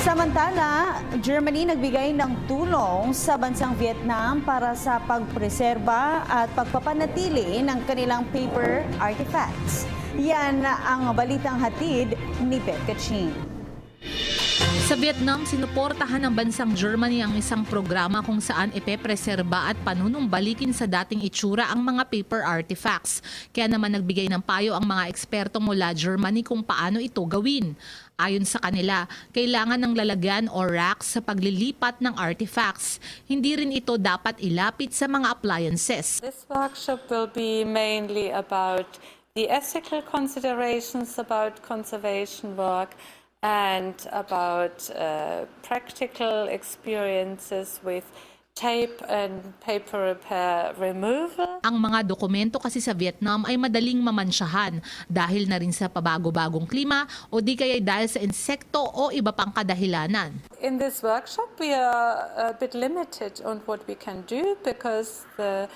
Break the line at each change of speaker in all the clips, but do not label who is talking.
Samantala, Germany nagbigay ng tulong sa bansang Vietnam para sa pagpreserba at pagpapanatili ng kanilang paper artifacts. Yan ang balitang hatid ni Beth Kachin.
Sa Vietnam, sinuportahan ng bansang Germany ang isang programa kung saan ipepreserba at panunumbalikin sa dating itsura ang mga paper artifacts. Kaya naman nagbigay ng payo ang mga eksperto mula Germany kung paano ito gawin. Ayon sa kanila, kailangan ng lalagyan o racks sa paglilipat ng artifacts. Hindi rin ito dapat ilapit sa mga appliances.
This workshop will be mainly about the ethical considerations about conservation work and about practical experiences with tape and paper repair removal.
Ang mga dokumento kasi sa Vietnam ay madaling mamansyahan dahil na rin sa pabago-bagong klima o di kaya dahil sa insekto o iba pang kadahilanan.
In this workshop we are a bit limited on what we can do because the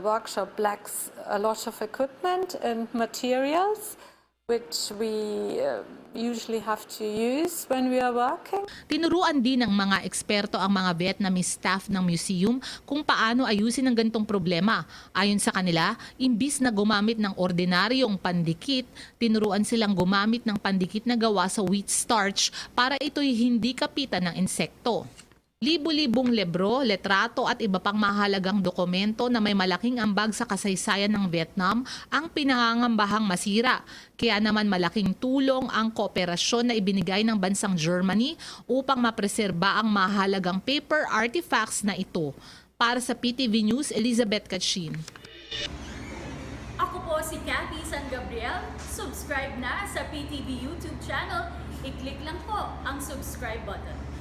workshop lacks a lot of equipment and materials which we usually have to use when we are working.
Tinuruan din ng mga eksperto ang mga Vietnamese staff ng museum kung paano ayusin ang ganitong problema. Ayon sa kanila, imbis na gumamit ng ordinaryong pandikit, tinuruan silang gumamit ng pandikit na gawa sa wheat starch para ito'y hindi kapitan ng insekto. Libu-libong libro, letrato at iba pang mahalagang dokumento na may malaking ambag sa kasaysayan ng Vietnam ang pinangangambahang masira. Kaya naman malaking tulong ang kooperasyon na ibinigay ng bansang Germany upang mapreserba ang mahalagang paper artifacts na ito. Para sa PTV News, Elizabeth Kachin.
Ako po si Cathy San Gabriel. Subscribe na sa PTV YouTube channel. I-click lang po ang subscribe button.